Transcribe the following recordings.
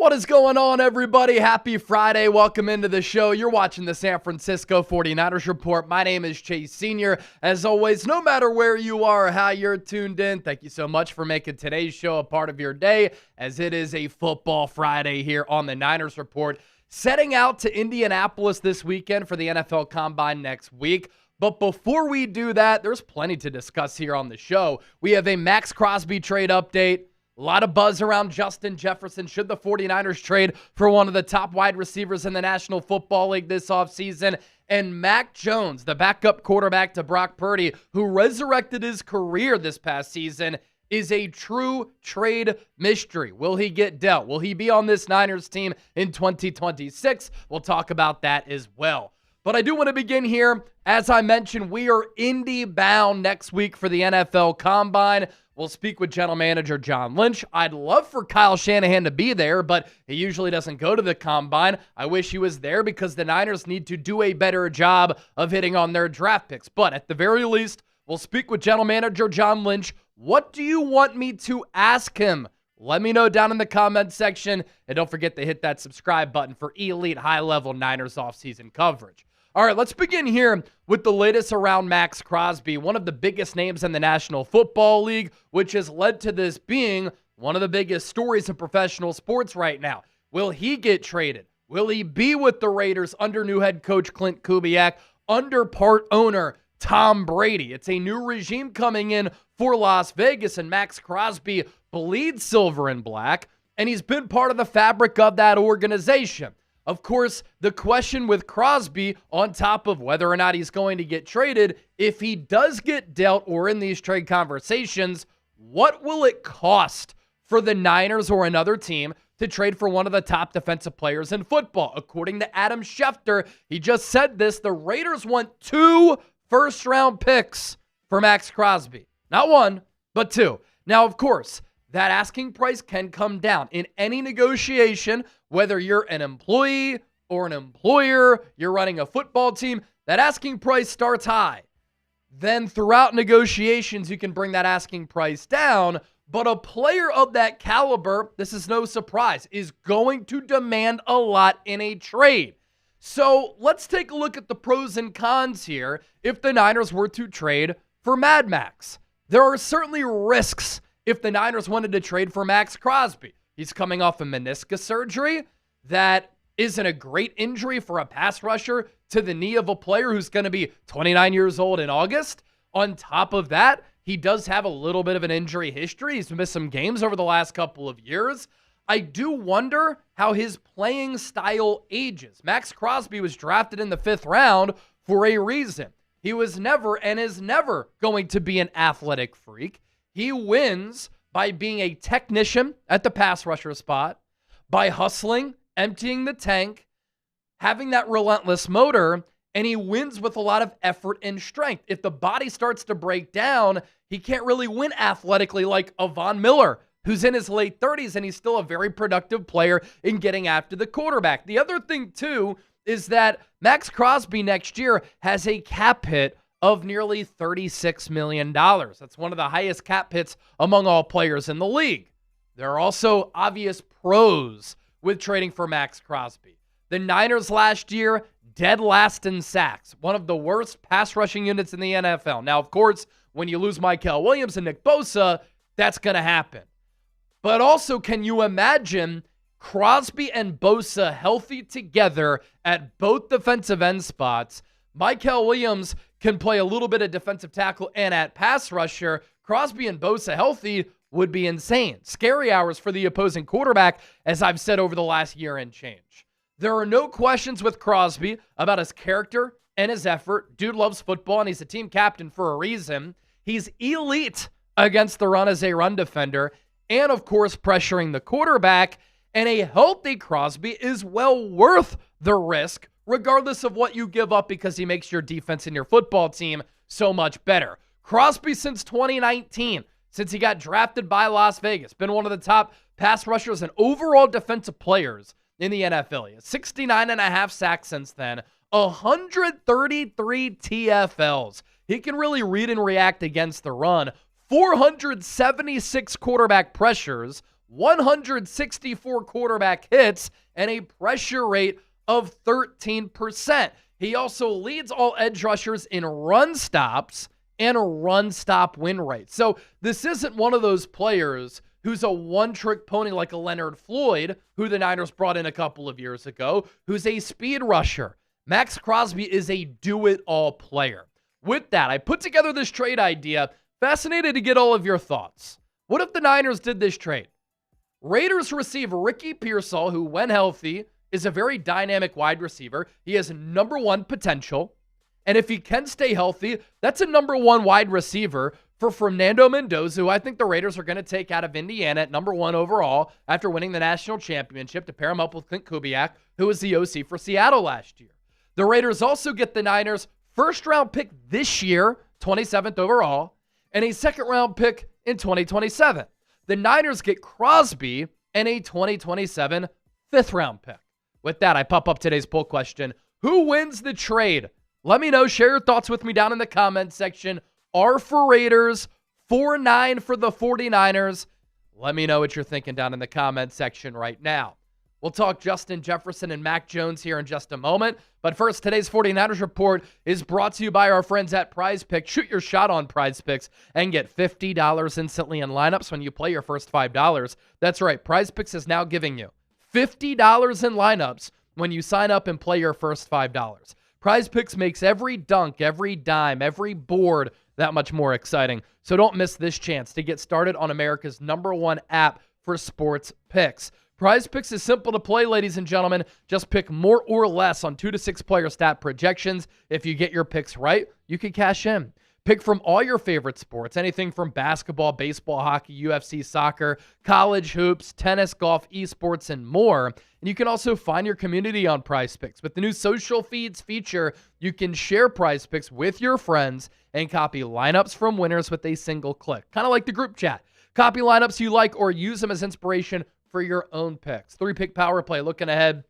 What is going on, everybody? Happy Friday. Welcome into the show. You're watching the San Francisco 49ers Report. My name is Chase Sr. As always, no matter where you are or how you're tuned in, thank you so much for making today's show a part of your day, as it is a football Friday here on the Niners Report. Setting out to Indianapolis this weekend for the NFL Combine next week. But before we do that, there's plenty to discuss here on the show. We have a Maxx Crosby trade update. A lot of buzz around Justin Jefferson. Should the 49ers trade for one of the top wide receivers in the National Football League this offseason? And Mac Jones, the backup quarterback to Brock Purdy, who resurrected his career this past season, is a true trade mystery. Will he get dealt? Will he be on this Niners team in 2026? We'll talk about that as well. But I do want to begin here. As I mentioned, we are Indy bound next week for the NFL Combine. We'll speak with General Manager John Lynch. I'd love for Kyle Shanahan to be there, but he usually doesn't go to the Combine. I wish he was there because the Niners need to do a better job of hitting on their draft picks. But at the very least, we'll speak with General Manager John Lynch. What do you want me to ask him? Let me know down in the comment section. And don't forget to hit that subscribe button for elite high-level Niners offseason coverage. All right, let's begin here with the latest around Maxx Crosby, one of the biggest names in the National Football League, which has led to this being one of the biggest stories in professional sports right now. Will he get traded? Will he be with the Raiders under new head coach Clint Kubiak, under part owner Tom Brady? It's a new regime coming in for Las Vegas, and Maxx Crosby bleeds silver and black, and he's been part of the fabric of that organization. Of course, the question with Crosby, on top of whether or not he's going to get traded, if he does get dealt or in these trade conversations, what will it cost for the Niners or another team to trade for one of the top defensive players in football? According to Adam Schefter, he just said this, the Raiders want 2 first-round picks for Maxx Crosby. Not 1, but 2. Now, of course, that asking price can come down. In any negotiation, whether you're an employee or an employer, you're running a football team, that asking price starts high. Then throughout negotiations, you can bring that asking price down. But a player of that caliber, this is no surprise, is going to demand a lot in a trade. So let's take a look at the pros and cons here if the Niners were to trade for Mad Max. There are certainly risks if the Niners wanted to trade for Maxx Crosby. He's coming off a meniscus surgery. That isn't a great injury for a pass rusher to the knee of a player who's going to be 29 years old in August. On top of that, he does have a little bit of an injury history. He's missed some games over the last couple of years. I do wonder how his playing style ages. Maxx Crosby was drafted in the 5th round for a reason. He was never and is never going to be an athletic freak. He wins by being a technician at the pass rusher spot, by hustling, emptying the tank, having that relentless motor, and he wins with a lot of effort and strength. If the body starts to break down, he can't really win athletically like a Von Miller, who's in his late 30s, and he's still a very productive player in getting after the quarterback. The other thing, too, is that Maxx Crosby next year has a cap hit of nearly $36 million. That's one of the highest cap hits among all players in the league. There are also obvious pros with trading for Maxx Crosby. The Niners last year, dead last in sacks, one of the worst pass rushing units in the NFL. Now, of course, when you lose Mykel Williams and Nick Bosa, that's going to happen. But also, can you imagine Crosby and Bosa healthy together at both defensive end spots? Mykel Williams can play a little bit of defensive tackle and at pass rusher. Crosby and Bosa healthy would be insane. Scary hours for the opposing quarterback, as I've said over the last year and change. There are no questions with Crosby about his character and his effort. Dude loves football, and he's a team captain for a reason. He's elite against the run as a run defender, and of course, pressuring the quarterback. And a healthy Crosby is well worth the risk, regardless of what you give up, because he makes your defense and your football team so much better. Crosby, since 2019, since he got drafted by Las Vegas, been one of the top pass rushers and overall defensive players in the NFL. He has 69.5 sacks since then, 133 TFLs. He can really read and react against the run, 476 quarterback pressures, 164 quarterback hits, and a pressure rate of 13%. He also leads all edge rushers in run stops and a run stop win rate. So this isn't one of those players who's a one-trick pony like a Leonard Floyd, who the Niners brought in a couple of years ago, who's a speed rusher. Maxx Crosby is a do-it-all player. With that, I put together this trade idea. Fascinated to get all of your thoughts. What if the Niners did this trade? Raiders receive Ricky Pearsall, who, when healthy, is a very dynamic wide receiver. He has number one potential. And if he can stay healthy, that's a number one wide receiver for Fernando Mendoza, who I think the Raiders are going to take out of Indiana at number one overall after winning the national championship to pair him up with Clint Kubiak, who was the OC for Seattle last year. The Raiders also get the Niners' first-round pick this year, 27th overall, and a second-round pick in 2027. The Niners get Crosby and a 2027 fifth-round pick. With that, I pop up today's poll question. Who wins the trade? Let me know. Share your thoughts with me down in the comments section. R for Raiders, 4-9 for the 49ers. Let me know what you're thinking down in the comments section right now. We'll talk Justin Jefferson and Mac Jones here in just a moment. But first, today's 49ers report is brought to you by our friends at Prize Picks. Shoot your shot on Prize Picks and get $50 instantly in lineups when you play your first $5. That's right. Prize Picks is now giving you $50 in lineups when you sign up and play your first $5. Prize Picks makes every dunk, every dime, every board that much more exciting. So don't miss this chance to get started on America's #1 app for sports picks. Prize Picks is simple to play, ladies and gentlemen. Just pick more or less on 2 to 6 player stat projections. If you get your picks right, you can cash in. Pick from all your favorite sports, anything from basketball, baseball, hockey, UFC, soccer, college hoops, tennis, golf, esports, and more. And you can also find your community on Prize Picks. With the new social feeds feature, you can share Prize Picks with your friends and copy lineups from winners with a single click. Kind of like the group chat. Copy lineups you like or use them as inspiration for your own picks. 3-pick power play looking ahead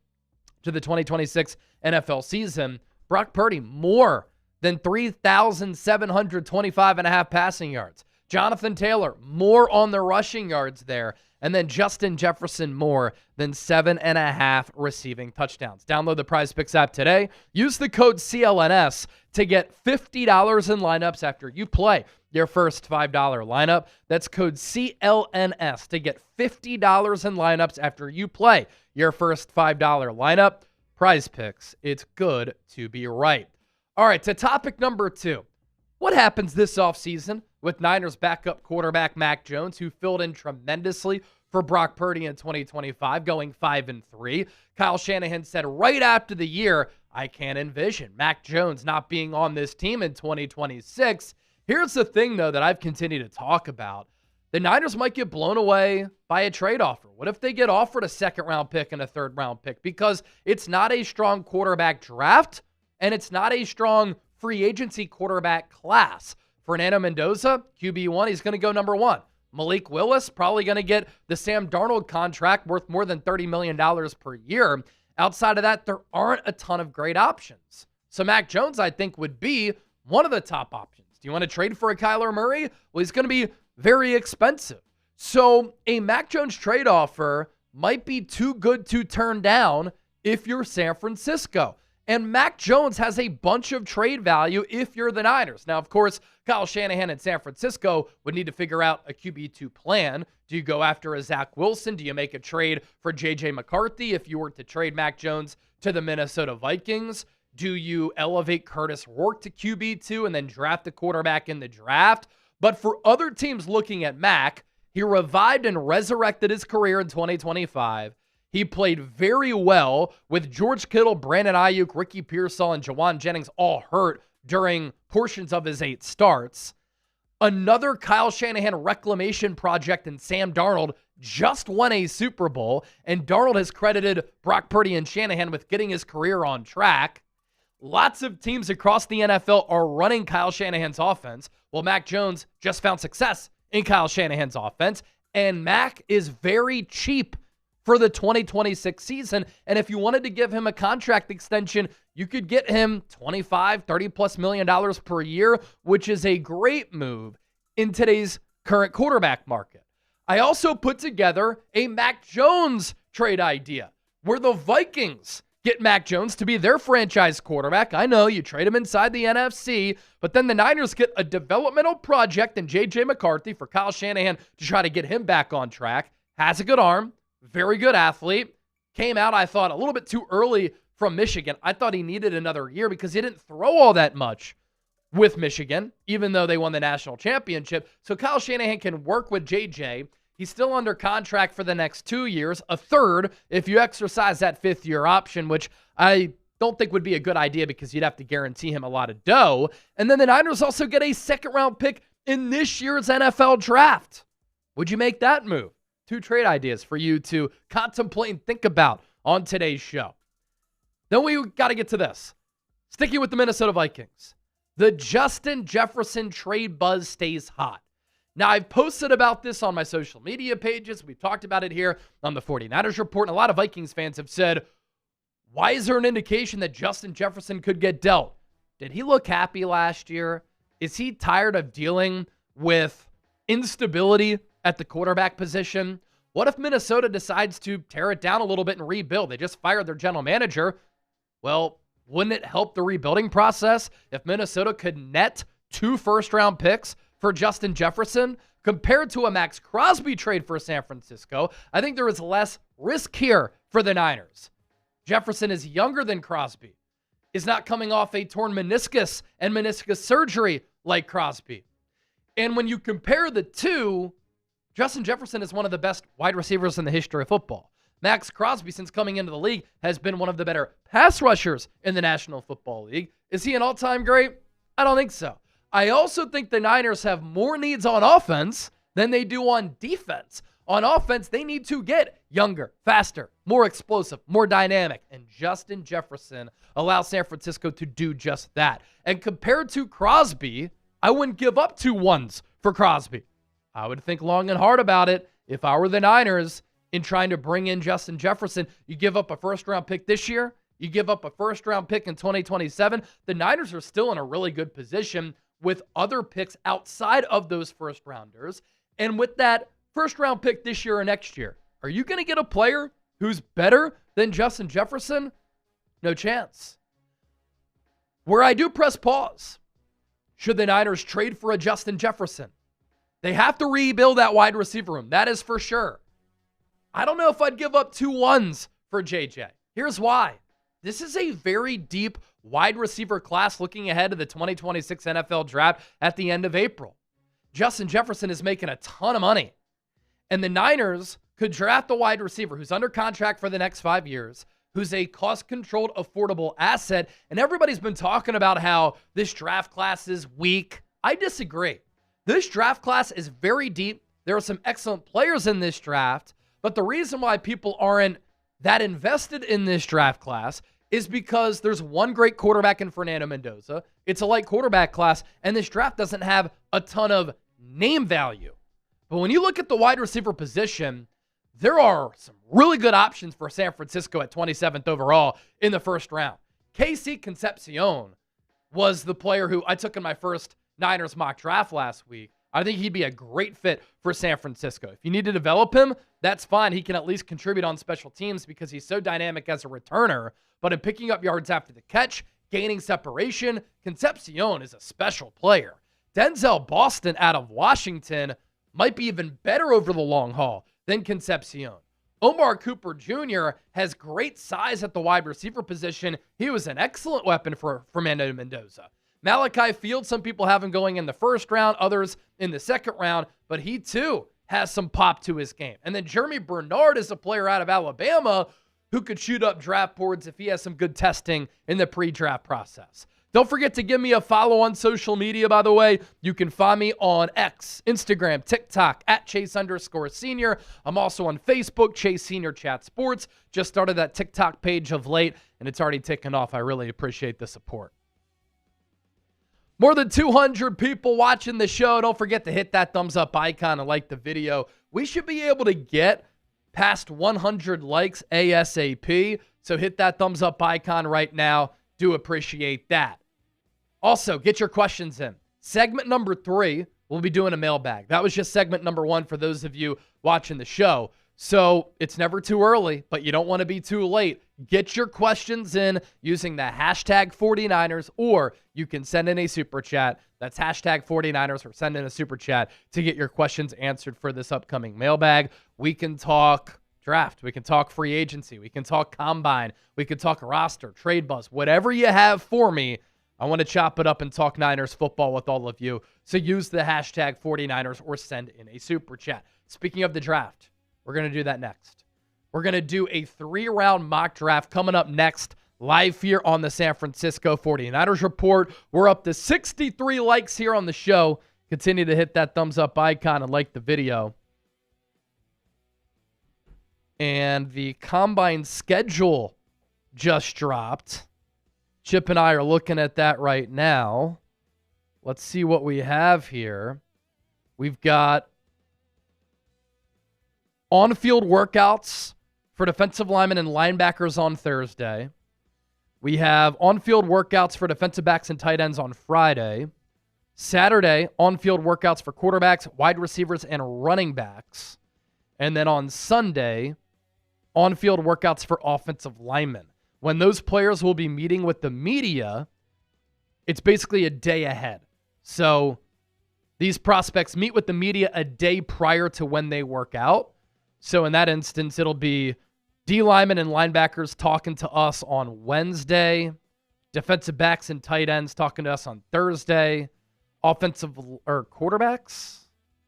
to the 2026 NFL season. Brock Purdy, more than 3,725.5 passing yards. Jonathan Taylor, more on the rushing yards there. And then Justin Jefferson, more than 7.5 receiving touchdowns. Download the Prize Picks app today. Use the code CLNS to get $50 in lineups after you play your first $5 lineup. That's code CLNS to get $50 in lineups after you play your first $5 lineup. Prize Picks, it's good to be right. All right, to topic number 2. What happens this offseason with Niners backup quarterback Mac Jones, who filled in tremendously for Brock Purdy in 2025, going 5-3. Kyle Shanahan said right after the year, I can't envision Mac Jones not being on this team in 2026. Here's the thing, though, that I've continued to talk about. The Niners might get blown away by a trade offer. What if they get offered a second-round pick and a third-round pick? Because it's not a strong quarterback draft, and it's not a strong free agency quarterback class. Fernando Mendoza, QB1, he's going to go number 1. Malik Willis, probably going to get the Sam Darnold contract worth more than $30 million per year. Outside of that, there aren't a ton of great options. So Mac Jones, I think, would be one of the top options. Do you want to trade for a Kyler Murray? Well, he's going to be very expensive. So a Mac Jones trade offer might be too good to turn down if you're San Francisco. And Mac Jones has a bunch of trade value if you're the Niners. Now, of course, Kyle Shanahan in San Francisco would need to figure out a QB2 plan. Do you go after a Zach Wilson? Do you make a trade for J.J. McCarthy if you were to trade Mac Jones to the Minnesota Vikings? Do you elevate Curtis Rourke to QB2 and then draft a quarterback in the draft? But for other teams looking at Mac, he revived and resurrected his career in 2025. He played very well with George Kittle, Brandon Ayuk, Ricky Pearsall, and Jawan Jennings all hurt during portions of his 8 starts. Another Kyle Shanahan reclamation project in Sam Darnold just won a Super Bowl, and Darnold has credited Brock Purdy and Shanahan with getting his career on track. Lots of teams across the NFL are running Kyle Shanahan's offense. Well, Mac Jones just found success in Kyle Shanahan's offense, and Mac is very cheap for the 2026 season. And if you wanted to give him a contract extension, you could get him $25, $30+ million per year, which is a great move in today's current quarterback market. I also put together a Mac Jones trade idea where the Vikings get Mac Jones to be their franchise quarterback. I know you trade him inside the NFC, but then the Niners get a developmental project in J.J. McCarthy for Kyle Shanahan to try to get him back on track. Has a good arm, very good athlete. Came out, I thought, a little bit too early from Michigan. I thought he needed another year because he didn't throw all that much with Michigan, even though they won the national championship. So Kyle Shanahan can work with J.J. He's still under contract for the next 2 years, a third if you exercise that fifth-year option, which I don't think would be a good idea because you'd have to guarantee him a lot of dough. And then the Niners also get a second-round pick in this year's NFL draft. Would you make that move? 2 trade ideas for you to contemplate and think about on today's show. Then we got to get to this. Sticking with the Minnesota Vikings. The Justin Jefferson trade buzz stays hot. Now, I've posted about this on my social media pages. We've talked about it here on the 49ers Report, and a lot of Vikings fans have said, why is there an indication that Justin Jefferson could get dealt? Did he look happy last year? Is he tired of dealing with instability at the quarterback position? What if Minnesota decides to tear it down a little bit and rebuild? They just fired their general manager. Well, wouldn't it help the rebuilding process if Minnesota could net 2 first-round picks for Justin Jefferson? Compared to a Maxx Crosby trade for San Francisco, I think there is less risk here for the Niners. Jefferson is younger than Crosby, is not coming off a torn meniscus and meniscus surgery like Crosby. And when you compare the two, Justin Jefferson is one of the best wide receivers in the history of football. Maxx Crosby, since coming into the league, has been one of the better pass rushers in the National Football League. Is he an all-time great? I don't think so. I also think the Niners have more needs on offense than they do on defense. On offense, they need to get younger, faster, more explosive, more dynamic. And Justin Jefferson allows San Francisco to do just that. And compared to Crosby, I wouldn't give up 2 ones for Crosby. I would think long and hard about it if I were the Niners in trying to bring in Justin Jefferson. You give up a first-round pick this year. You give up a first-round pick in 2027. The Niners are still in a really good position with other picks outside of those first-rounders. And with that first-round pick this year or next year, are you going to get a player who's better than Justin Jefferson? No chance. Where I do press pause, should the Niners trade for a Justin Jefferson? They have to rebuild that wide receiver room. That is for sure. I don't know if I'd give up 2 ones for JJ. Here's why. This is a very deep wide receiver class looking ahead to the 2026 NFL draft at the end of April. Justin Jefferson is making a ton of money. And the Niners could draft a wide receiver who's under contract for the next 5 years, who's a cost-controlled, affordable asset. And everybody's been talking about how this draft class is weak. I disagree. This draft class is very deep. There are some excellent players in this draft. But the reason why people aren't that invested in this draft class is because there's one great quarterback in Fernando Mendoza. It's a light quarterback class, and this draft doesn't have a ton of name value. But when you look at the wide receiver position, there are some really good options for San Francisco at 27th overall in the first round. Casey Concepcion was the player who I took in my first Niners mock draft last week. I think he'd be a great fit for San Francisco. If you need to develop him, that's fine. He can at least contribute on special teams because he's so dynamic as a returner. But in picking up yards after the catch, gaining separation, Concepcion is a special player. Denzel Boston out of Washington might be even better over the long haul than Concepcion. Omar Cooper Jr. has great size at the wide receiver position. He was an excellent weapon for Fernando Mendoza. Malachi Fields, some people have him going in the first round, others in the second round, but he too has some pop to his game. And then Jeremy Bernard is a player out of Alabama who could shoot up draft boards if he has some good testing in the pre-draft process. Don't forget to give me a follow on social media, by the way. You can find me on X, Instagram, TikTok, at Chase_Senior. I'm also on Facebook, Chase Senior Chat Sports. Just started that TikTok page of late, and it's already taken off. I really appreciate the support. More than 200 people watching the show. Don't forget to hit that thumbs up icon and like the video. We should be able to get past 100 likes ASAP. So hit that thumbs up icon right now. Do appreciate that. Also, get your questions in. Segment number 3 we'll be doing a mailbag. That was just segment number 1 for those of you watching the show. So it's never too early, but you don't want to be too late. Get your questions in using the hashtag 49ers, or you can send in a super chat. That's hashtag 49ers, or send in a super chat to get your questions answered for this upcoming mailbag. We can talk draft. We can talk free agency. We can talk combine. We can talk roster, trade buzz, whatever you have for me. I want to chop it up and talk Niners football with all of you. So use the hashtag 49ers or send in a super chat. Speaking of the draft, we're going to do that next. We're going to do a 3-round mock draft coming up next, live here on the San Francisco 49ers Report. We're up to 63 likes here on the show. Continue to hit that thumbs up icon and like the video. And the combine schedule just dropped. Chip and I are looking at that right now. Let's see what we have here. We've got on-field workouts for defensive linemen and linebackers on Thursday. We have on-field workouts for defensive backs and tight ends on Friday. Saturday, on-field workouts for quarterbacks, wide receivers, and running backs. And then on Sunday, on-field workouts for offensive linemen. When those players will be meeting with the media, it's basically a day ahead. So these prospects meet with the media a day prior to when they work out. So in that instance, it'll be D linemen and linebackers talking to us on Wednesday, defensive backs and tight ends talking to us on Thursday, offensive or quarterbacks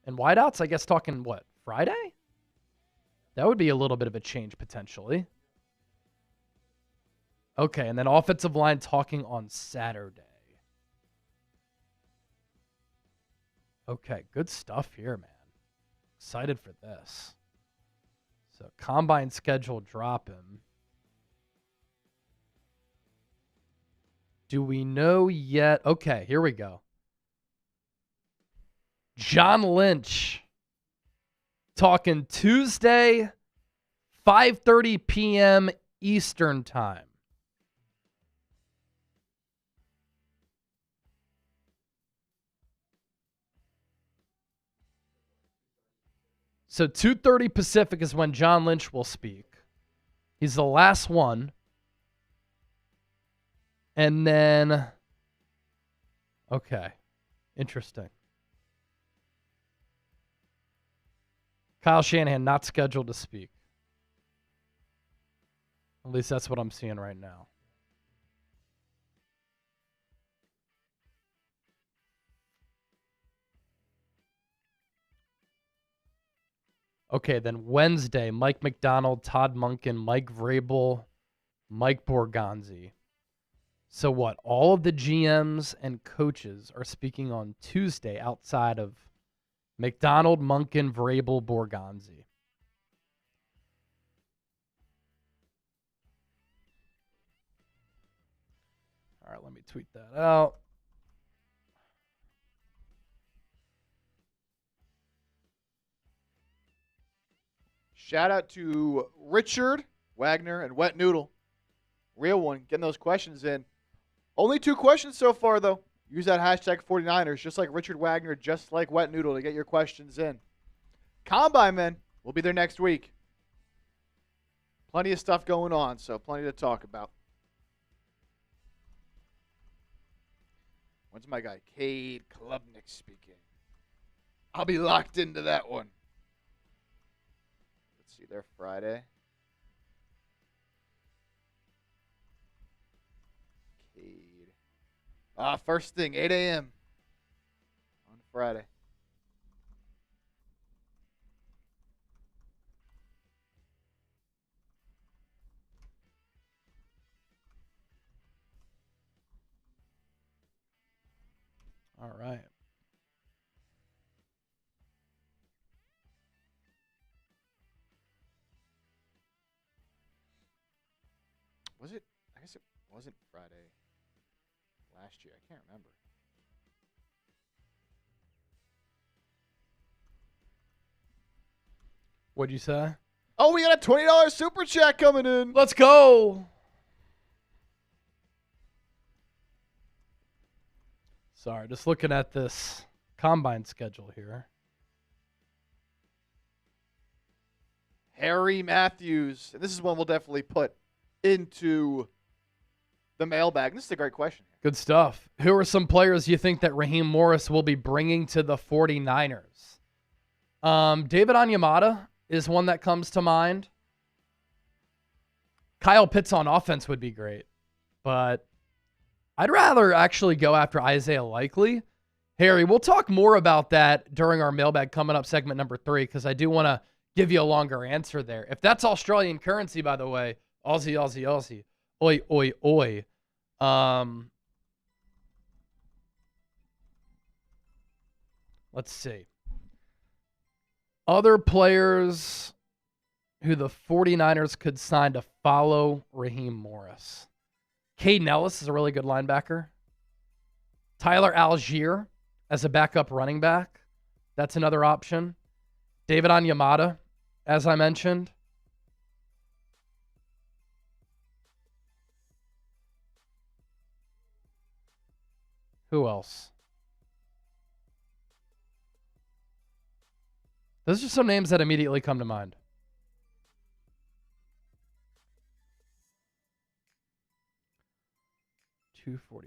and wideouts, I guess, talking what, Friday? That would be a little bit of a change potentially. Okay, and then offensive line talking on Saturday. Okay, good stuff here, man. Excited for this. So, combine schedule dropping. Do we know yet? Okay, here we go. John Lynch talking Tuesday, 5:30 p.m. Eastern time. So 2:30 Pacific is when John Lynch will speak. He's the last one. And then, okay, interesting. Kyle Shanahan not scheduled to speak. At least that's what I'm seeing right now. Okay, then Wednesday, Mike McDonald, Todd Monken, Mike Vrabel, Mike Borgonzi. So what? All of the GMs and coaches are speaking on Tuesday outside of McDonald, Monken, Vrabel, Borgonzi. All right, let me tweet that out. Shout out to Richard Wagner and Wet Noodle. Real one, getting those questions in. Only 2 questions so far, though. Use that hashtag 49ers, just like Richard Wagner, just like Wet Noodle, to get your questions in. Combine, man, we'll be there next week. Plenty of stuff going on, so plenty to talk about. When's my guy, Cade Klubnik, speaking? I'll be locked into that one. Let's see there, Friday. Cade. First thing, 8 a.m. on Friday. All right. Was it? I guess it wasn't Friday last year. I can't remember. What'd you say? Oh, we got a $20 super chat coming in. Let's go. Sorry, just looking at this combine schedule here. Harry Matthews. And this is one we'll definitely put into the mailbag. This is a great question. Good stuff. Who are some players you think that Raheem Morris will be bringing to the 49ers? David Onyemata is one that comes to mind. Kyle Pitts on offense would be great, but I'd rather actually go after Isaiah Likely. Harry, we'll talk more about that during our mailbag coming up, segment number 3, because I do want to give you a longer answer there. If that's Australian currency, by the way, Aussie, Aussie, Aussie. Oi, oi, oi. Let's see. Other players who the 49ers could sign to follow Raheem Morris. Caden Ellis is a really good linebacker. Tyler Algier as a backup running back. That's another option. David Onyemata, as I mentioned. Who else? Those are some names that immediately come to mind. $245 and 3.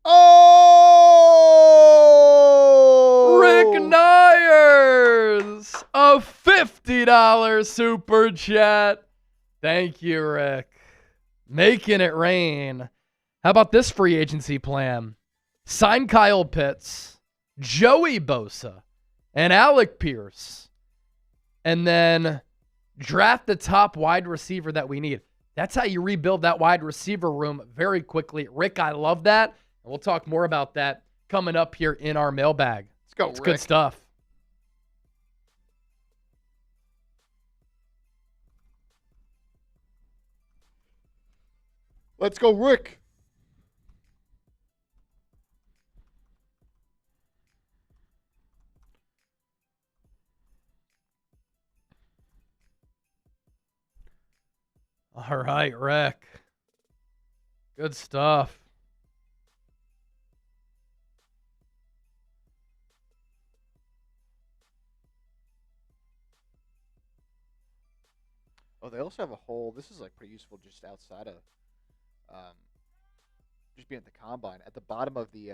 Oh! Rick Nyers, a $50 super chat. Thank you, Rick. Making it rain. How about this free agency plan? Sign Kyle Pitts, Joey Bosa, and Alec Pierce, and then draft the top wide receiver that we need. That's how you rebuild that wide receiver room very quickly. Rick, I love that. And we'll talk more about that coming up here in our mailbag. Let's go, It's Rick. good stuff. Let's go, Rick. All right, Rick. Good stuff. Oh, they also have a whole. This is like pretty useful just outside of, just being at the combine. At the bottom of the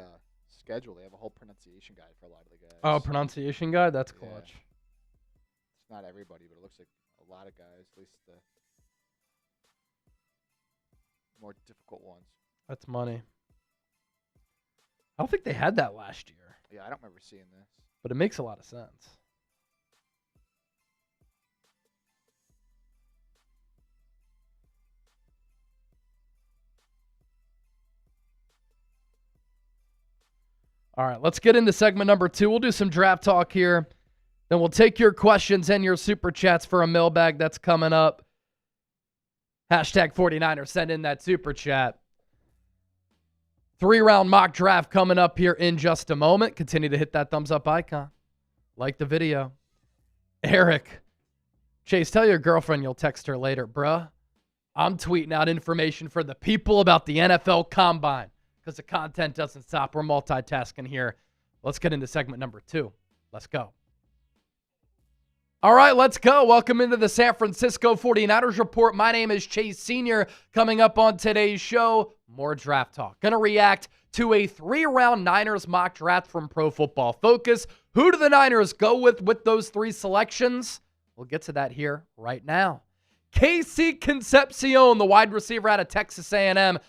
schedule, they have a whole pronunciation guide for a lot of the guys. Oh, pronunciation guide? That's Yeah. clutch. It's not everybody, but it looks like a lot of guys, at least the more difficult ones. That's money. I don't think they had that last year, Yeah, I don't remember seeing this. but it makes a lot of sense. All right, let's get into segment number 2. We'll do some draft talk here. Then we'll take your questions and your super chats for a mailbag that's coming up. Hashtag 49ers, send in that super chat. 3-round mock draft coming up here in just a moment. Continue to hit that thumbs up icon. Like the video. Eric, Chase, tell your girlfriend you'll text her later. Bruh, I'm tweeting out information for the people about the NFL Combine because the content doesn't stop. We're multitasking here. Let's get into segment number 2. Let's go. All right, let's go. Welcome into the San Francisco 49ers Report. My name is Chase Sr. Coming up on today's show, more draft talk. Going to react to a 3-round Niners mock draft from Pro Football Focus. Who do the Niners go with those 3 selections? We'll get to that here right now. Casey Concepcion, the wide receiver out of Texas A&M,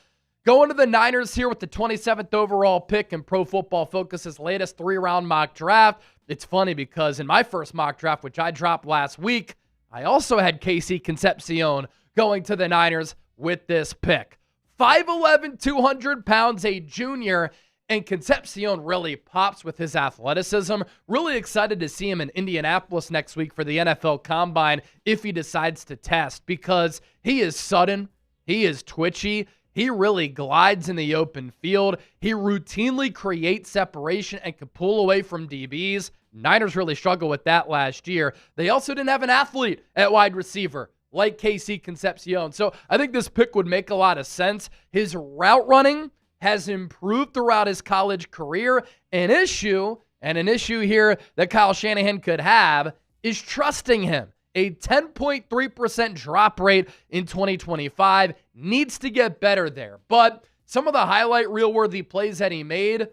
going to the Niners here with the 27th overall pick in Pro Football Focus's latest 3-round mock draft. It's funny because in my first mock draft, which I dropped last week, I also had Casey Concepcion going to the Niners with this pick. 5'11", 200 pounds, a junior, and Concepcion really pops with his athleticism. Really excited to see him in Indianapolis next week for the NFL Combine if he decides to test because he is sudden, He is twitchy. He really glides in the open field. He routinely creates separation and can pull away from DBs. Niners really struggled with that last year. They also didn't have an athlete at wide receiver like Casey Concepcion. So I think this pick would make a lot of sense. His route running has improved throughout his college career. An issue here that Kyle Shanahan could have is trusting him. A 10.3% drop rate in 2025 needs to get better there. But some of the highlight reel-worthy plays that he made,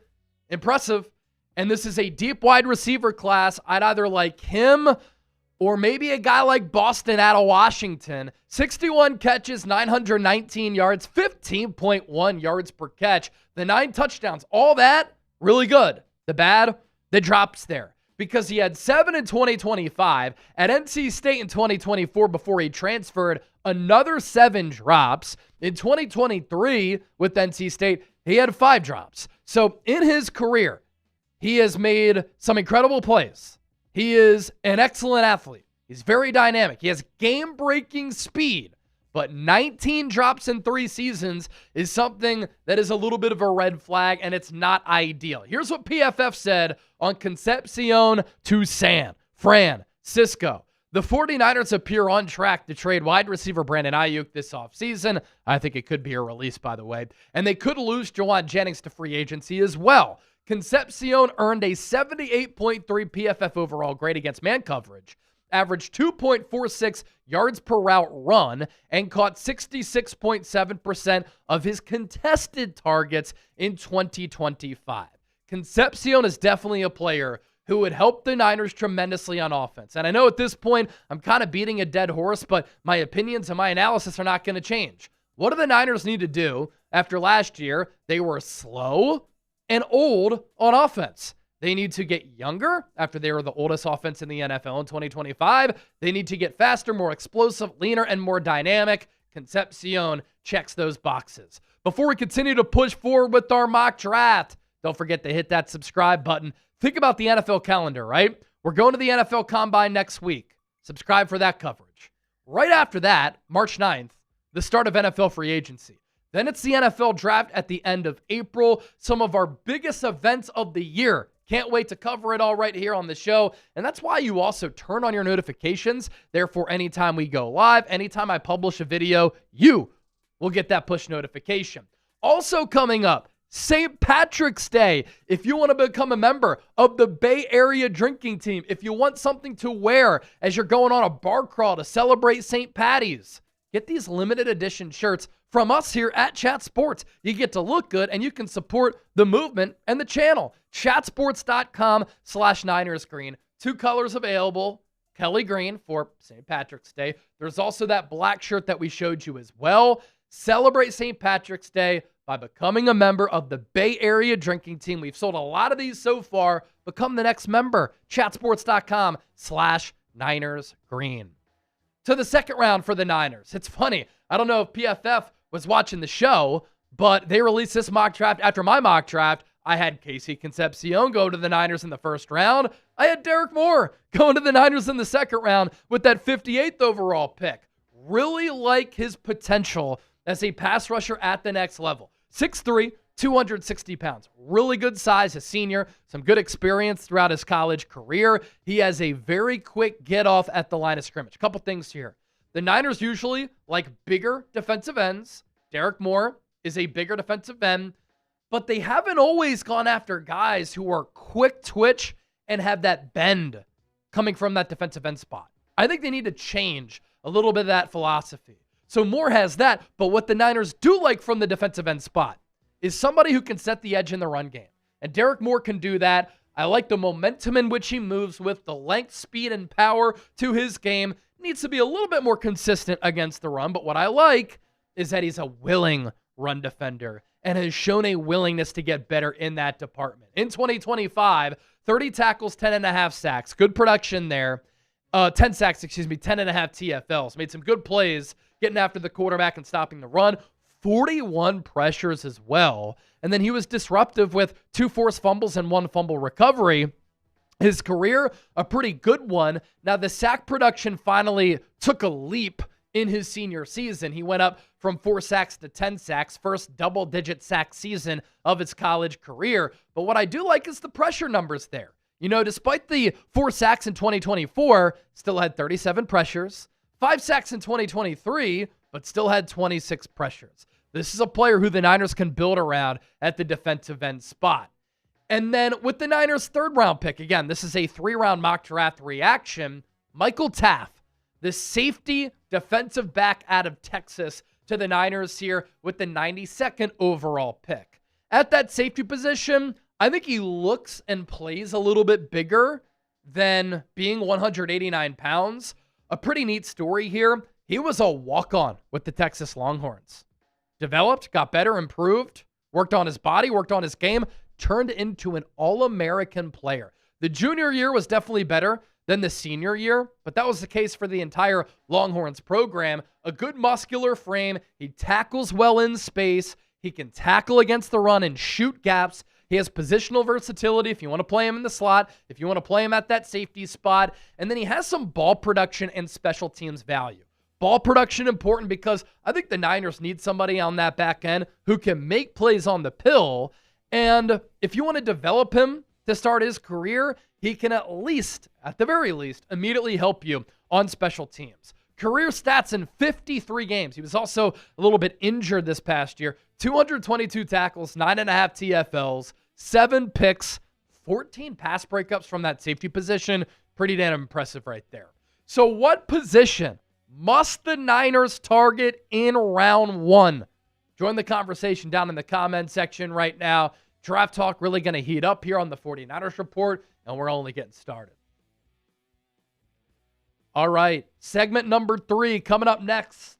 impressive. And this is a deep wide receiver class. I'd either like him or maybe a guy like Boston out of Washington. 61 catches, 919 yards, 15.1 yards per catch. The 9 touchdowns, all that, really good. The bad, the drops there. Because he had 7 in 2025. At NC State in 2024 before he transferred, another 7 drops. In 2023 with NC State, he had 5 drops. So in his career, he has made some incredible plays. He is an excellent athlete. He's very dynamic. He has game-breaking speed. But 19 drops in 3 seasons is something that is a little bit of a red flag, and it's not ideal. Here's what PFF said on Concepcion to San Francisco. The 49ers appear on track to trade wide receiver Brandon Ayuk this offseason. I think it could be a release, by the way. And they could lose Jawan Jennings to free agency as well. Concepcion earned a 78.3 PFF overall grade against man coverage, averaged 2.46 yards per route run, and caught 66.7% of his contested targets in 2025. Concepcion is definitely a player who would help the Niners tremendously on offense. And I know at this point, I'm kind of beating a dead horse, but my opinions and my analysis are not going to change. What do the Niners need to do after last year? They were slow and old on offense. They need to get younger after they were the oldest offense in the NFL in 2025. They need to get faster, more explosive, leaner, and more dynamic. Concepcion checks those boxes. Before we continue to push forward with our mock draft, don't forget to hit that subscribe button. Think about the NFL calendar, right? We're going to the NFL Combine next week. Subscribe for that coverage. Right after that, March 9th, the start of NFL free agency. Then it's the NFL draft at the end of April. Some of our biggest events of the year. Can't wait to cover it all right here on the show. And that's why you also turn on your notifications. Therefore, anytime we go live, anytime I publish a video, you will get that push notification. Also coming up, St. Patrick's Day. If you want to become a member of the Bay Area drinking team, if you want something to wear as you're going on a bar crawl to celebrate St. Patty's, get these limited edition shirts from us here at Chat Sports. You get to look good and you can support the movement and the channel. Chatsports.com/NinersGreen. 2 colors available. Kelly Green for St. Patrick's Day. There's also that black shirt that we showed you as well. Celebrate St. Patrick's Day by becoming a member of the Bay Area drinking team. We've sold a lot of these so far. Become the next member. Chatsports.com/NinersGreen. To the second round for the Niners. It's funny. I don't know if PFF was watching the show, but they released this mock draft after my mock draft. I had Casey Concepcion go to the Niners in the first round. I had Derek Moore going to the Niners in the second round with that 58th overall pick. Really like his potential as a pass rusher at the next level. 6'3", 260 pounds. Really good size, a senior. Some good experience throughout his college career. He has a very quick get off at the line of scrimmage. A couple things here. The Niners usually like bigger defensive ends. Derek Moore is a bigger defensive end. But they haven't always gone after guys who are quick twitch and have that bend coming from that defensive end spot. I think they need to change a little bit of that philosophy. So Moore has that, but what the Niners do like from the defensive end spot is somebody who can set the edge in the run game. And Derek Moore can do that. I like the momentum in which he moves with, the length, speed, and power to his game. Needs to be a little bit more consistent against the run, but what I like is that he's a willing run defender and has shown a willingness to get better in that department. In 2025, 30 tackles, 10.5 sacks. Good production there. 10 sacks, 10.5 TFLs. Made some good plays getting after the quarterback and stopping the run. 41 pressures as well. And then he was disruptive with 2 forced fumbles and 1 fumble recovery. His career, a pretty good one. Now, the sack production finally took a leap in his senior season. He went up from 4 sacks to 10 sacks, first double-digit sack season of his college career. But what I do like is the pressure numbers there. You know, despite the 4 sacks in 2024, still had 37 pressures, 5 sacks in 2023, but still had 26 pressures. This is a player who the Niners can build around at the defensive end spot. And then with the Niners' 3rd-round pick, again, this is a 3-round mock draft reaction, Michael Taaffe, the safety defensive back out of Texas, to the Niners here with the 92nd overall pick. At that safety position, I think he looks and plays a little bit bigger than being 189 pounds. A pretty neat story here. He was a walk-on with the Texas Longhorns. Developed, got better, improved, worked on his body, worked on his game, turned into an All-American player. The junior year was definitely better than the senior year, but that was the case for the entire Longhorns program. A good muscular frame. He tackles well in space. He can tackle against the run and shoot gaps. He has positional versatility if you want to play him in the slot, if you want to play him at that safety spot. And then he has some ball production and special teams value. Ball production important because I think the Niners need somebody on that back end who can make plays on the pill. And if you want to develop him to start his career, he can at the very least, immediately help you on special teams. Career stats in 53 games. He was also a little bit injured this past year. 222 tackles, 9.5 TFLs, 7 picks, 14 pass breakups from that safety position. Pretty damn impressive right there. So what position must the Niners target in round 1? Join the conversation down in the comment section right now. Draft talk really going to heat up here on the 49ers Report, and we're only getting started. All right, segment number 3 coming up next.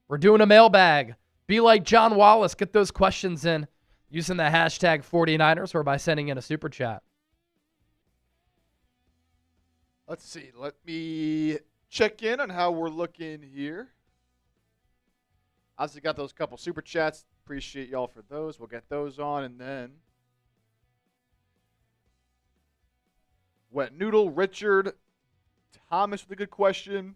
We're doing a mailbag. Be like John Wallace. Get those questions in using the hashtag 49ers or by sending in a super chat. Let's see. Let me check in on how we're looking here. Obviously got those couple super chats. Appreciate y'all for those. We'll get those on. And then Wet Noodle, Richard, Thomas with a good question.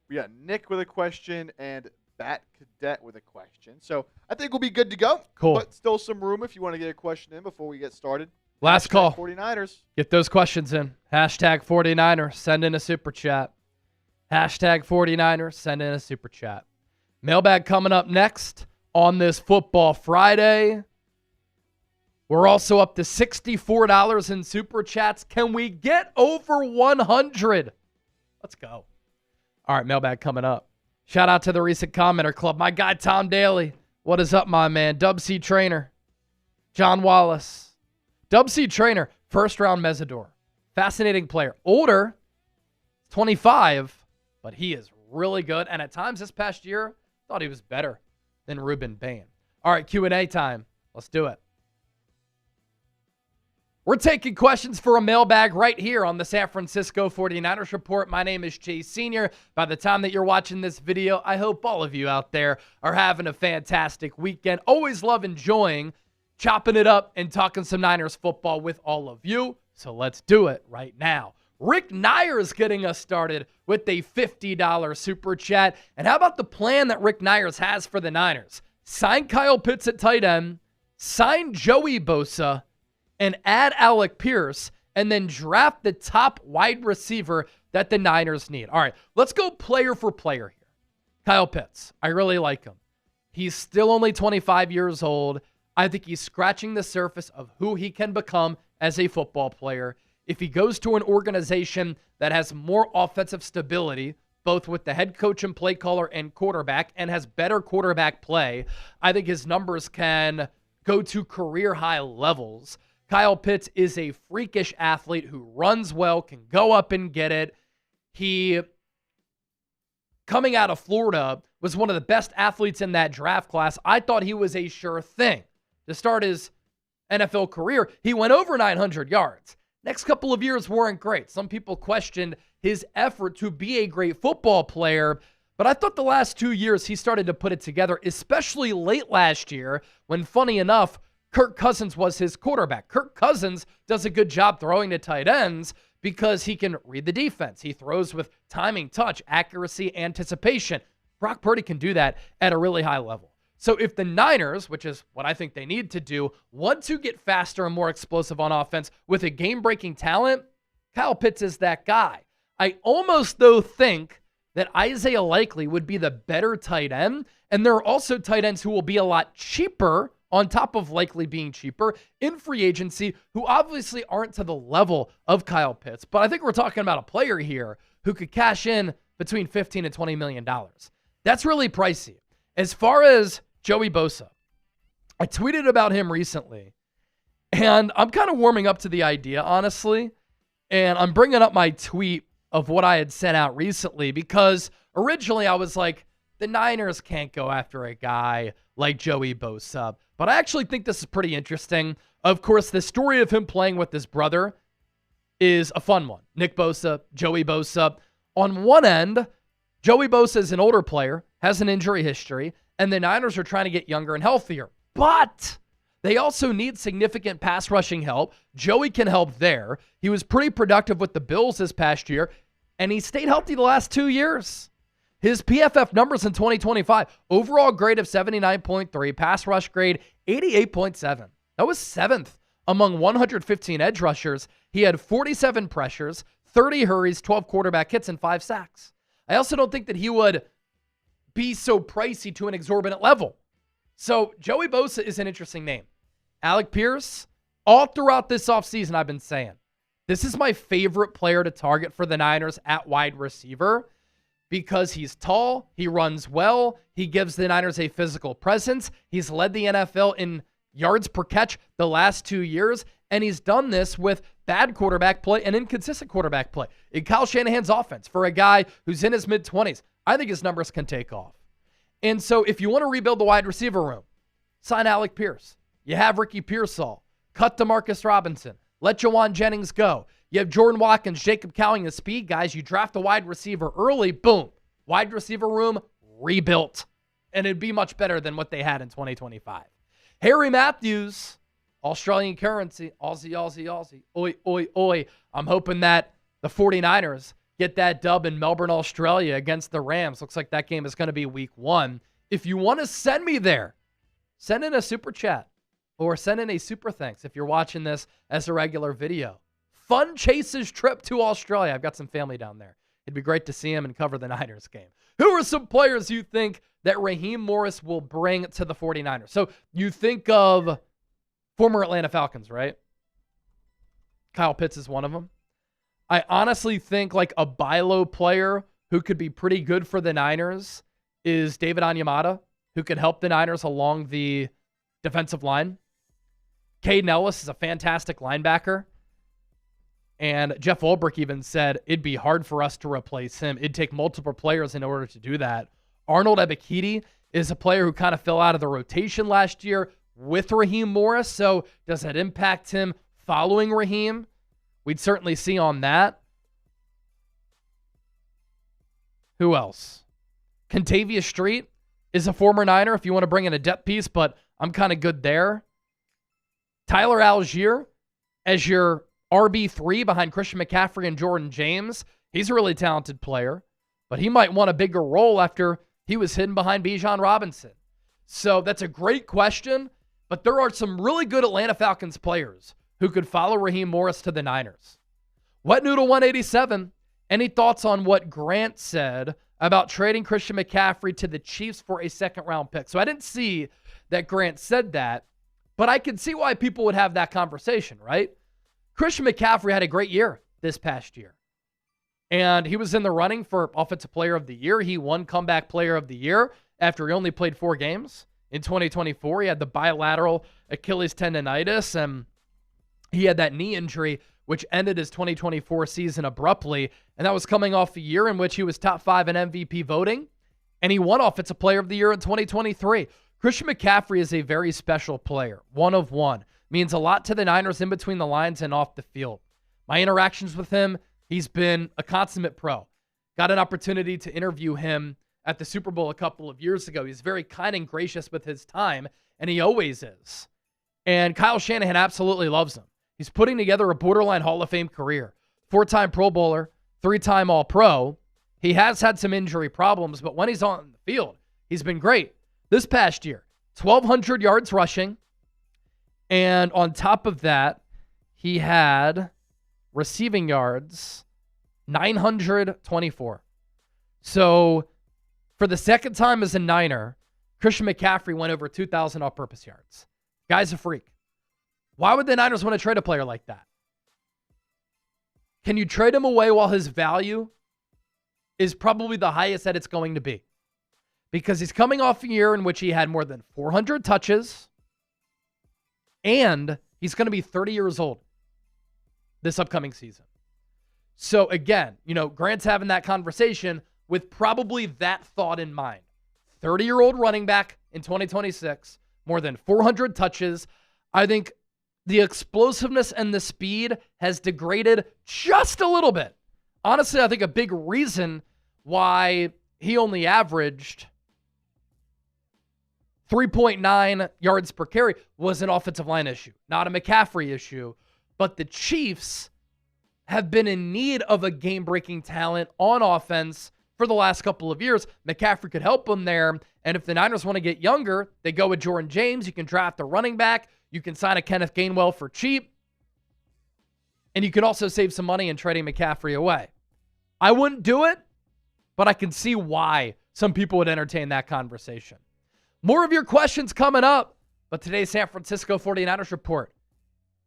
We got Nick with a question and Bat Cadet with a question. So I think we'll be good to go. Cool. But still some room if you want to get a question in before we get started. Last call. 49ers. Get those questions in. Hashtag 49ers. Send in a super chat. Hashtag 49ers. Send in a super chat. Mailbag coming up next on this Football Friday. We're also up to $64 in super chats. Can we get over 100? Let's go. All right, mailbag coming up. Shout out to the recent commenter club. My guy, Tom Daly. What is up, my man? Dub C Trainer. John Wallace. Dub C Trainer, first-round Mesidor. Fascinating player. Older, 25, but he is really good. And at times this past year, thought he was better than Ruben Bain. All right, Q&A time. Let's do it. We're taking questions for a mailbag right here on the San Francisco 49ers Report. My name is Chase Sr. By the time that you're watching this video, I hope all of you out there are having a fantastic weekend. Always love enjoying chopping it up and talking some Niners football with all of you. So let's do it right now. Rick Nyers getting us started with a $50 super chat. And how about the plan that Rick Nyers has for the Niners? Sign Kyle Pitts at tight end, sign Joey Bosa, and add Alec Pierce, and then draft the top wide receiver that the Niners need. All right, let's go player for player here. Kyle Pitts, I really like him. He's still only 25 years old. I think he's scratching the surface of who he can become as a football player. If he goes to an organization that has more offensive stability, both with the head coach and play caller and quarterback, and has better quarterback play, I think his numbers can go to career-high levels. Kyle Pitts is a freakish athlete who runs well, can go up and get it. He, coming out of Florida, was one of the best athletes in that draft class. I thought he was a sure thing to start his NFL career. He went over 900 yards. Next couple of years weren't great. Some people questioned his effort to be a great football player, but I thought the last 2 years he started to put it together, especially late last year when, funny enough, Kirk Cousins was his quarterback. Kirk Cousins does a good job throwing to tight ends. because he can read the defense. He throws with timing, touch, accuracy, anticipation. Brock Purdy can do that at a really high level. So if the Niners, which is what I think they need to do, want to get faster and more explosive on offense with a game-breaking talent, Kyle Pitts is that guy. I almost, though, think that Isaiah Likely would be the better tight end, and there are also tight ends who will be a lot cheaper on top of Likely being cheaper in free agency, who obviously aren't to the level of Kyle Pitts. But I think we're talking about a player here who could cash in between $15 and $20 million. That's really pricey. As far as Joey Bosa, I tweeted about him recently, and I'm kind of warming up to the idea, honestly. And I'm bringing up my tweet of what I had sent out recently because originally I was like, the Niners can't go after a guy like Joey Bosa. But I actually think this is pretty interesting. Of course, the story of him playing with his brother is a fun one. Nick Bosa, Joey Bosa. On one end, Joey Bosa is an older player, has an injury history, and the Niners are trying to get younger and healthier. But they also need significant pass rushing help. Joey can help there. He was pretty productive with the Bills this past year, and he stayed healthy the last 2 years. His PFF numbers in 2025, overall grade of 79.3, pass rush grade 88.7. That was 7th among 115 edge rushers. He had 47 pressures, 30 hurries, 12 quarterback hits, and 5 sacks. I also don't think that he would be so pricey to an exorbitant level. So Joey Bosa is an interesting name. Alec Pierce, all throughout this offseason, I've been saying, this is my favorite player to target for the Niners at wide receiver because he's tall, he runs well, he gives the Niners a physical presence. He's led the NFL in yards per catch the last 2 years, and he's done this with bad quarterback play and inconsistent quarterback play. In Kyle Shanahan's offense, for a guy who's in his mid-20s, I think his numbers can take off. And so if you want to rebuild the wide receiver room, sign Alec Pierce. You have Ricky Pearsall. Cut DeMarcus Robinson. Let Jawan Jennings go. You have Jordan Watkins, Jacob Cowing, the speed guys. You draft a wide receiver early, boom. Wide receiver room rebuilt. And it'd be much better than what they had in 2025. Harry Matthews, Australian currency, Aussie, Aussie, Aussie. Oi, oi, oi. I'm hoping that the 49ers get that dub in Melbourne, Australia against the Rams. Looks like that game is going to be week 1. If you want to send me there, send in a super chat or send in a super thanks if you're watching this as a regular video. Fun Chase's trip to Australia. I've got some family down there. It'd be great to see him and cover the Niners game. Who are some players you think that Raheem Morris will bring to the 49ers? So you think of former Atlanta Falcons, right? Kyle Pitts is one of them. I honestly think like a buy low player who could be pretty good for the Niners is David Onyemata, who could help the Niners along the defensive line. Caden Ellis is a fantastic linebacker. And Jeff Ulbrich even said it'd be hard for us to replace him. It'd take multiple players in order to do that. Arnold Ebiketie is a player who kind of fell out of the rotation last year with Raheem Morris. So does that impact him following Raheem? We'd certainly see on that. Who else? Kentavious Street is a former Niner if you want to bring in a depth piece, but I'm kind of good there. Tyler Algier as your RB3 behind Christian McCaffrey and Jordan James. He's a really talented player, but he might want a bigger role after he was hidden behind Bijan Robinson. So that's a great question, but there are some really good Atlanta Falcons players who could follow Raheem Morris to the Niners. Wet Noodle 187, any thoughts on what Grant said about trading Christian McCaffrey to the Chiefs for a second-round pick? So I didn't see that Grant said that, but I can see why people would have that conversation, right? Christian McCaffrey had a great year this past year, and he was in the running for Offensive Player of the Year. He won Comeback Player of the Year after he only played 4 games. In 2024, he had the bilateral Achilles tendonitis, and he had that knee injury, which ended his 2024 season abruptly, and that was coming off a year in which he was top 5 in MVP voting, and he won Offensive Player of the Year in 2023. Christian McCaffrey is a very special player, one of one. Means a lot to the Niners in between the lines and off the field. My interactions with him, he's been a consummate pro. Got an opportunity to interview him at the Super Bowl a couple of years ago. He's very kind and gracious with his time, and he always is. And Kyle Shanahan absolutely loves him. He's putting together a borderline Hall of Fame career. 4-time Pro Bowler, 3-time All-Pro. He has had some injury problems, but when he's on the field, he's been great. This past year, 1,200 yards rushing, and on top of that, he had receiving yards, 924. So for the second time as a Niner, Christian McCaffrey went over 2,000 all-purpose yards. Guy's a freak. Why would the Niners want to trade a player like that? Can you trade him away while his value is probably the highest that it's going to be? Because he's coming off a year in which he had more than 400 touches, and he's going to be 30 years old this upcoming season. So again, Grant's having that conversation with probably that thought in mind. 30-year-old running back in 2026, more than 400 touches. I think the explosiveness and the speed has degraded just a little bit. Honestly, I think a big reason why he only averaged 3.9 yards per carry was an offensive line issue, not a McCaffrey issue. But the Chiefs have been in need of a game-breaking talent on offense for the last couple of years. McCaffrey could help them there. And if the Niners want to get younger, they go with Jordan James. You can draft a running back. You can sign a Kenneth Gainwell for cheap. And you can also save some money in trading McCaffrey away. I wouldn't do it, but I can see why some people would entertain that conversation. More of your questions coming up, but today's San Francisco 49ers report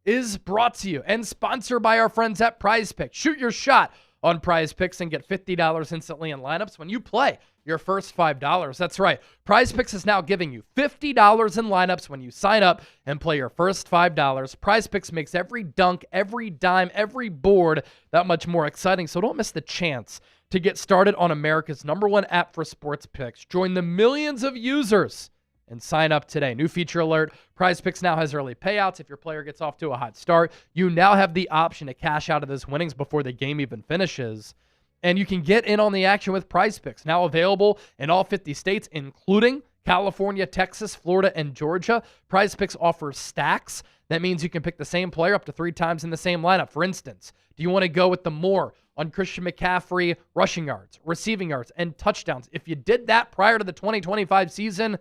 is brought to you and sponsored by our friends at Prize Picks. Shoot your shot on Prize Picks and get $50 instantly in lineups when you play your first $5. That's right. Prize Picks is now giving you $50 in lineups when you sign up and play your first $5. Prize Picks makes every dunk, every dime, every board that much more exciting, so don't miss the chance to get started on America's #1 app for sports picks. Join the millions of users and sign up today. New feature alert. Prize Picks now has early payouts. If your player gets off to a hot start, you now have the option to cash out of those winnings before the game even finishes. And you can get in on the action with Prize Picks, now available in all 50 states, including California, Texas, Florida, and Georgia. Prize Picks offers stacks. That means you can pick the same player up to 3 times in the same lineup. For instance, do you want to go with the more on Christian McCaffrey rushing yards, receiving yards, and touchdowns? If you did that prior to the 2025 season,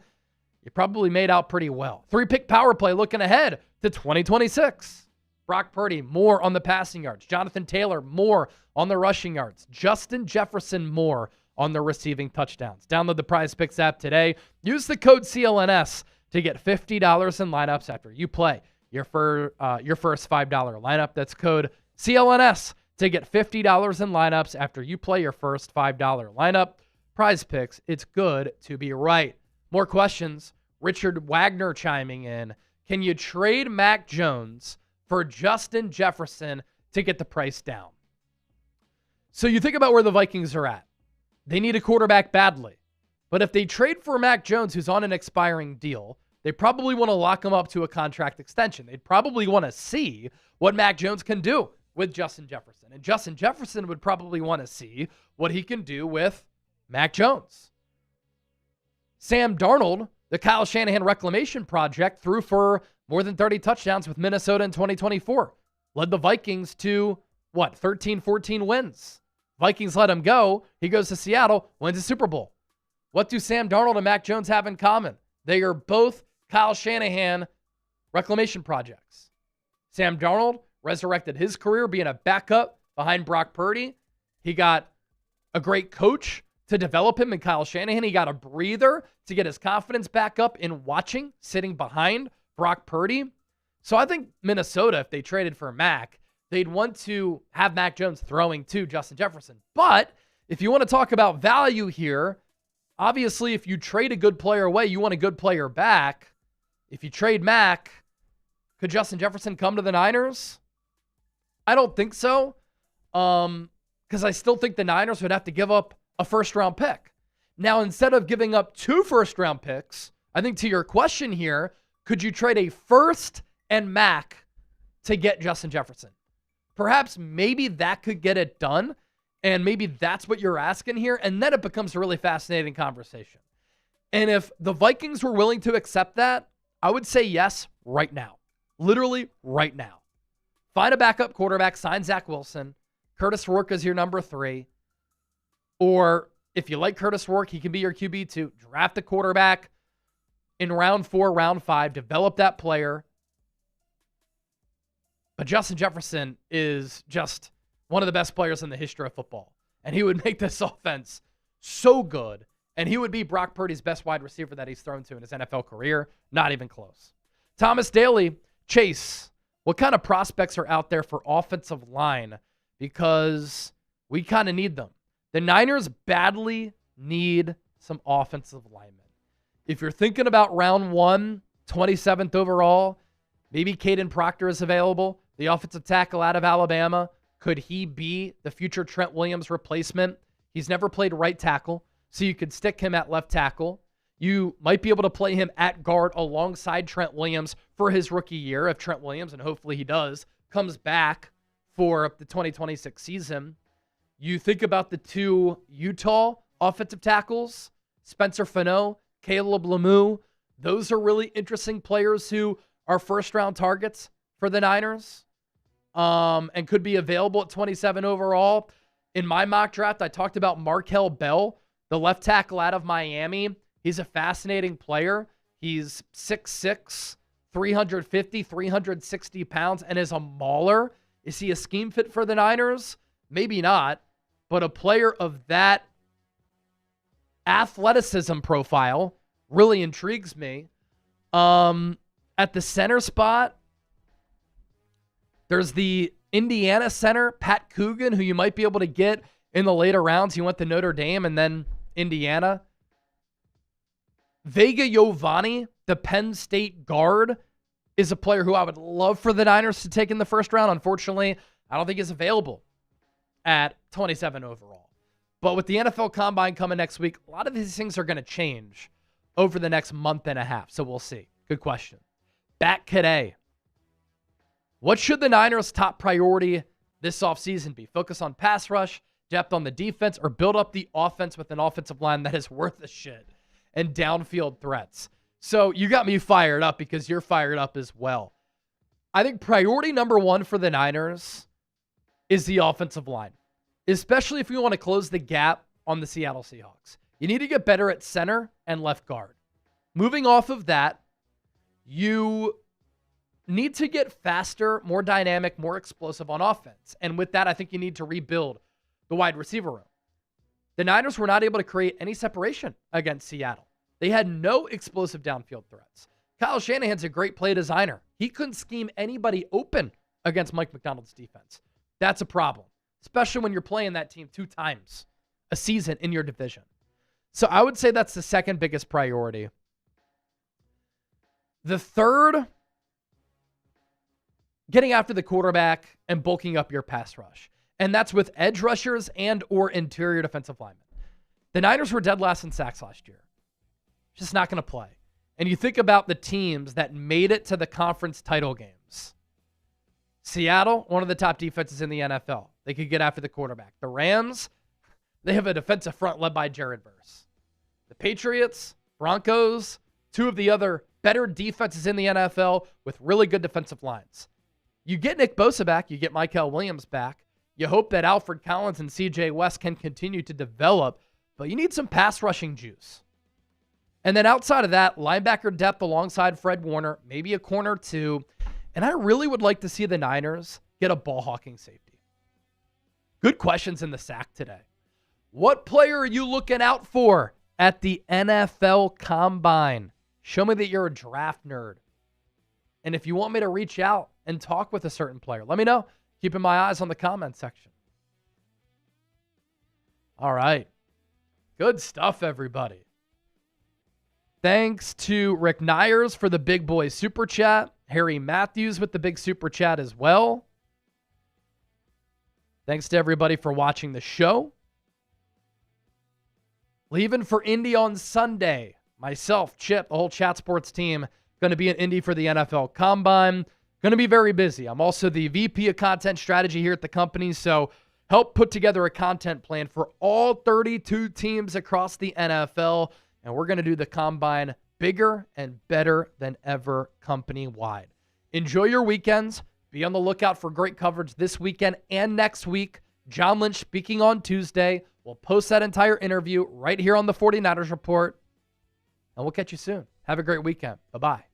you probably made out pretty well. 3-pick power play looking ahead to 2026. Brock Purdy, more on the passing yards. Jonathan Taylor, more on the rushing yards. Justin Jefferson, more on the receiving touchdowns. Download the Prize Picks app today. Use the code CLNS to get $50 in lineups after you play your first $5 lineup. That's code CLNS to get $50 in lineups after you play your first $5 lineup. Prize Picks, it's good to be right. More questions. Richard Wagner chiming in. Can you trade Mac Jones for Justin Jefferson to get the price down? So you think about where the Vikings are at. They need a quarterback badly. But if they trade for Mac Jones, who's on an expiring deal, they probably want to lock him up to a contract extension. They'd probably want to see what Mac Jones can do with Justin Jefferson. And Justin Jefferson would probably want to see what he can do with Mac Jones. Sam Darnold, the Kyle Shanahan reclamation project, threw for more than 30 touchdowns with Minnesota in 2024. Led the Vikings to, 13, 14 wins. Vikings let him go. He goes to Seattle, wins a Super Bowl. What do Sam Darnold and Mac Jones have in common? They are both Kyle Shanahan reclamation projects. Sam Darnold resurrected his career being a backup behind Brock Purdy. He got a great coach to develop him in Kyle Shanahan. He got a breather to get his confidence back up in sitting behind Brock Purdy. So I think Minnesota, if they traded for Mac, they'd want to have Mac Jones throwing to Justin Jefferson. But if you want to talk about value here, obviously if you trade a good player away, you want a good player back. If you trade Mac, could Justin Jefferson come to the Niners? I don't think so. Because I still think the Niners would have to give up a first-round pick. Now, instead of giving up 2 first-round picks, I think to your question here, could you trade a first and Mac to get Justin Jefferson? Perhaps maybe that could get it done, and maybe that's what you're asking here, and then it becomes a really fascinating conversation. And if the Vikings were willing to accept that, I would say yes right now. Literally right now. Find a backup quarterback, sign Zach Wilson, Curtis Rourke is your number 3. Or if you like Curtis Rourke, he can be your QB2. Draft a quarterback in round 4, round 5. Develop that player. But Justin Jefferson is just one of the best players in the history of football. And he would make this offense so good. And he would be Brock Purdy's best wide receiver that he's thrown to in his NFL career. Not even close. Thomas Daly, Chase, what kind of prospects are out there for offensive line? Because we kind of need them. The Niners badly need some offensive linemen. If you're thinking about round 1, 27th overall, maybe Caden Proctor is available, the offensive tackle out of Alabama. Could he be the future Trent Williams replacement? He's never played right tackle, so you could stick him at left tackle. You might be able to play him at guard alongside Trent Williams for his rookie year if Trent Williams, and hopefully he does, comes back for the 2026 season. You think about the 2 Utah offensive tackles, Spencer Fano, Caleb Lemieux. Those are really interesting players who are first-round targets for the Niners and could be available at 27 overall. In my mock draft, I talked about Markel Bell, the left tackle out of Miami. He's a fascinating player. He's 6'6", 350, 360 pounds, and is a mauler. Is he a scheme fit for the Niners? Maybe not, but a player of that athleticism profile really intrigues me. At the center spot, there's the Indiana center, Pat Coogan, who you might be able to get in the later rounds. He went to Notre Dame and then Indiana. Vega Giovanni, the Penn State guard, is a player who I would love for the Niners to take in the first round. Unfortunately, I don't think he's available at 27 overall. But with the NFL Combine coming next week, a lot of these things are going to change over the next month and a half. So we'll see. Good question. Back today. What should the Niners' top priority this offseason be? Focus on pass rush, depth on the defense, or build up the offense with an offensive line that is worth a shit and downfield threats? So you got me fired up because you're fired up as well. I think priority number 1 for the Niners is the offensive line, especially if you want to close the gap on the Seattle Seahawks. You need to get better at center and left guard. Moving off of that, you need to get faster, more dynamic, more explosive on offense. And with that, I think you need to rebuild the wide receiver room. The Niners were not able to create any separation against Seattle. They had no explosive downfield threats. Kyle Shanahan's a great play designer. He couldn't scheme anybody open against Mike McDonald's defense. That's a problem, especially when you're playing that team 2 times a season in your division. So I would say that's the second biggest priority. The third, getting after the quarterback and bulking up your pass rush. And that's with edge rushers and or interior defensive linemen. The Niners were dead last in sacks last year. Just not going to play. And you think about the teams that made it to the conference title games. Seattle, one of the top defenses in the NFL. They could get after the quarterback. The Rams, they have a defensive front led by Jared Verse. The Patriots, Broncos, 2 of the other better defenses in the NFL with really good defensive lines. You get Nick Bosa back, you get Mykel Williams back. You hope that Alfred Collins and CJ West can continue to develop, but you need some pass rushing juice. And then outside of that, linebacker depth alongside Fred Warner, maybe a corner 2. And I really would like to see the Niners get a ball hawking safety. Good questions in the sack today. What player are you looking out for at the NFL Combine? Show me that you're a draft nerd. And if you want me to reach out and talk with a certain player, let me know. Keeping my eyes on the comment section. All right. Good stuff, everybody. Thanks to Rick Nyers for the big boy super chat. Harry Matthews with the big super chat as well. Thanks to everybody for watching the show. Leaving for Indy on Sunday. Myself, Chip, the whole Chat Sports team, going to be in Indy for the NFL Combine. Going to be very busy. I'm also the VP of Content Strategy here at the company, so help put together a content plan for all 32 teams across the NFL, and we're going to do the Combine bigger and better than ever company-wide. Enjoy your weekends. Be on the lookout for great coverage this weekend and next week. John Lynch speaking on Tuesday. We'll post that entire interview right here on the 49ers Report. And we'll catch you soon. Have a great weekend. Bye-bye.